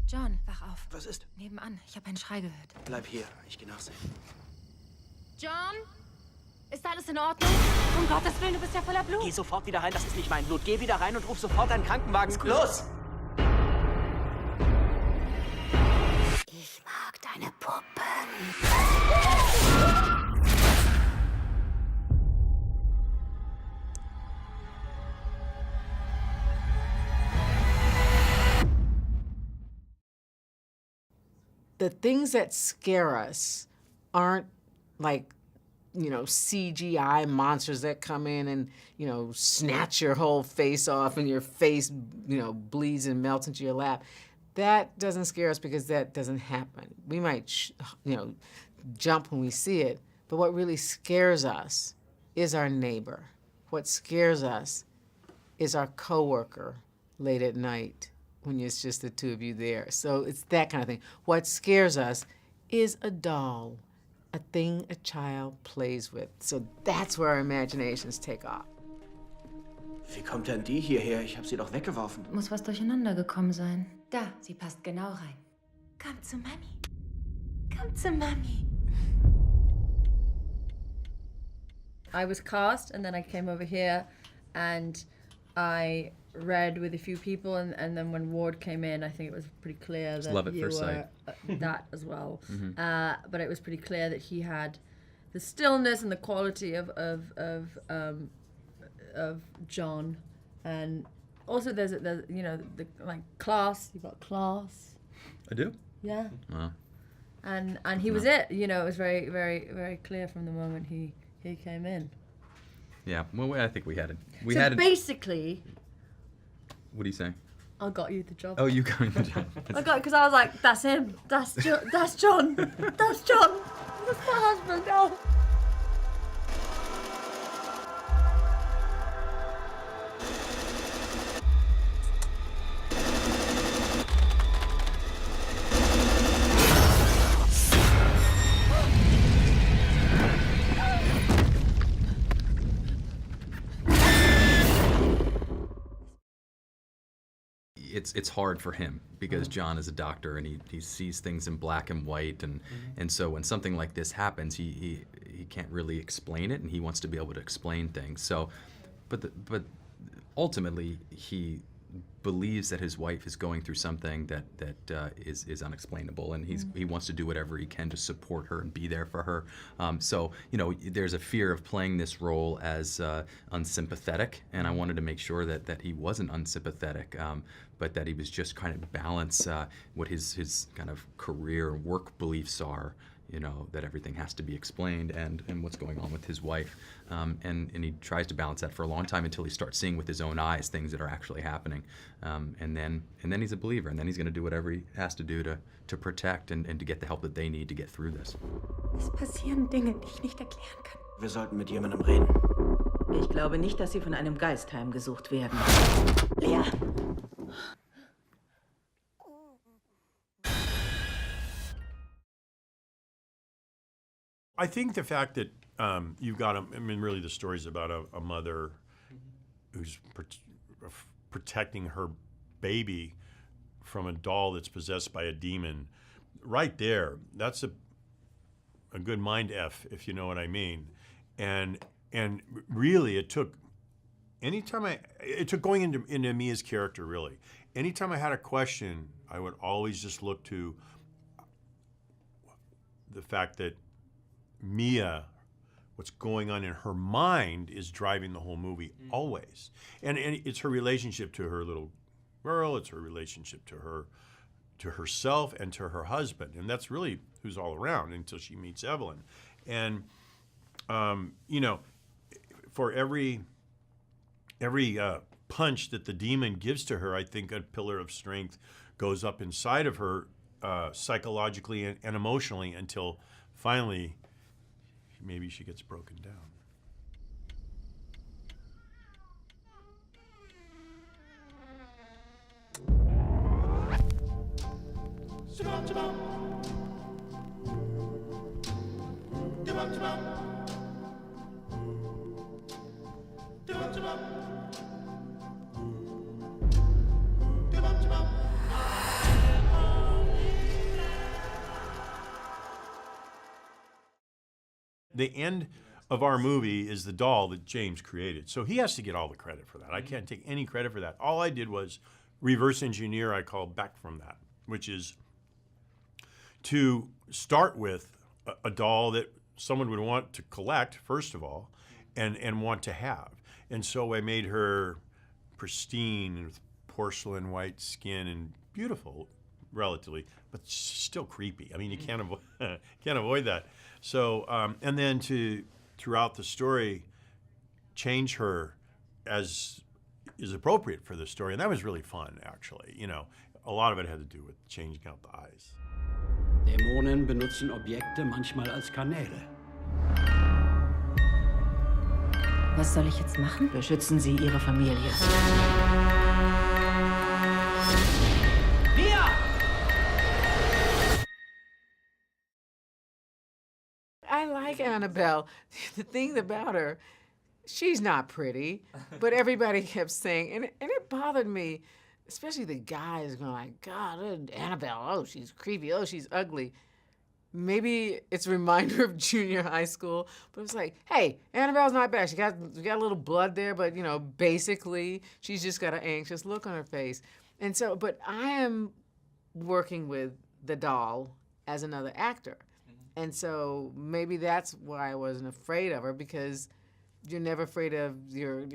John, wach auf. Was ist? Nebenan, ich habe einen Schrei gehört. Bleib hier, ich gehe nachsehen. John? Ist alles in Ordnung? Um Gottes Willen, du bist ja voller Blut. Geh sofort wieder rein, das ist nicht mein Blut. Geh wieder rein und ruf sofort einen Krankenwagen. Los! Ich mag deine Puppen. The things that scare us aren't like, you know, CGI monsters that come in and, you know, snatch your whole face off and your face, you know, bleeds and melts into your lap. That doesn't scare us because that doesn't happen. We might, you know, jump when we see it, but what really scares us is our neighbor. What scares us is our coworker late at night when it's just the two of you there. So it's that kind of thing. What scares us is a doll, a thing a child plays with. So that's where our imaginations take off. Wie kommt denn die hierher? Ich habe sie doch weggeworfen. Muss was durcheinander gekommen sein. Da, sie passt genau rein. Komm zu Mami. Komm zu Mami. I was cast and then I came over here and I read with a few people and then when Ward came in, I think it was pretty clear that love at you first were sight. that as well. Mm-hmm. But it was pretty clear that he had the stillness and the quality of John, and also there's you know the like class. You've got class. I do? Yeah. Wow. And he was it. You know, it was very very very clear from the moment he came in. Yeah, well, I think we had it. So basically, what are you saying? I got you the job. Oh, you got the job. I got it because I was like, that's him. That's John. That's John. That's John. That's my husband. Oh. It's hard for him because John is a doctor and he sees things in black and white and so when something like this happens he can't really explain it and he wants to be able to explain things. So but ultimately he believes that his wife is going through something that is unexplainable, and he wants to do whatever he can to support her and be there for her. So you know, there's a fear of playing this role as unsympathetic, and I wanted to make sure that he wasn't unsympathetic, but that he was just kind of balance what his kind of career and work beliefs are. You know, that everything has to be explained and what's going on with his wife. And he tries to balance that for a long time until he starts seeing with his own eyes things that are actually happening. And then he's a believer, and then he's going to do whatever he has to do to protect and to get the help that they need to get through this. Es passieren Dinge, die ich nicht erklären kann. Wir sollten mit jemandem reden. Ich glaube nicht, dass Sie von einem Geist heimgesucht werden. Lea! I think the fact that you've got, I mean, really the story's about a mother who's protecting her baby from a doll that's possessed by a demon. Right there, that's a good mind F, if you know what I mean. And really, it took going into Mia's character, really. Anytime I had a question, I would always just look to the fact that Mia, what's going on in her mind is driving the whole movie always. And it's her relationship to her little girl, it's her relationship to herself and to her husband. And that's really who's all around until she meets Evelyn. And, you know, for every punch that the demon gives to her, I think a pillar of strength goes up inside of her psychologically and emotionally until finally maybe she gets broken down. the end of our movie is the doll that James created. So he has to get all the credit for that. I can't take any credit for that. All I did was reverse engineer, I call back from that, which is to start with a doll that someone would want to collect, first of all, and want to have. And so I made her pristine with porcelain white skin and beautiful, relatively, but still creepy. I mean, you can't avoid that. So, and then throughout the story, change her as is appropriate for the story. And that was really fun, actually. You know, a lot of it had to do with changing out the eyes. Dämonen benutzen Objekte manchmal als Kanäle. Was soll ich jetzt machen? Beschützen Sie Ihre Familie. I like Annabelle. The thing about her, she's not pretty, but everybody kept saying, and it bothered me, especially the guys going like, God, Annabelle, oh, she's creepy, oh, she's ugly. Maybe it's a reminder of junior high school, but it was like, hey, Annabelle's not bad. She got a little blood there, but, you know, basically, she's just got an anxious look on her face. And so, but I am working with the doll as another actor. And so maybe that's why I wasn't afraid of her, because you're never afraid of your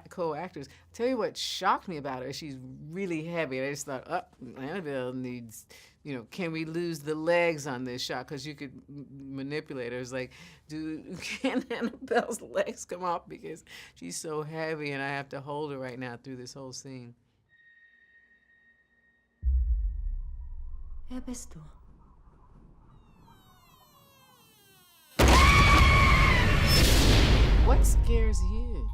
co-actors. I'll tell you what shocked me about her, she's really heavy. I just thought, oh, Annabelle needs, you know, can we lose the legs on this shot? Because you could manipulate her. It's like, can Annabelle's legs come off because she's so heavy and I have to hold her right now through this whole scene. Wer bist du? What scares you?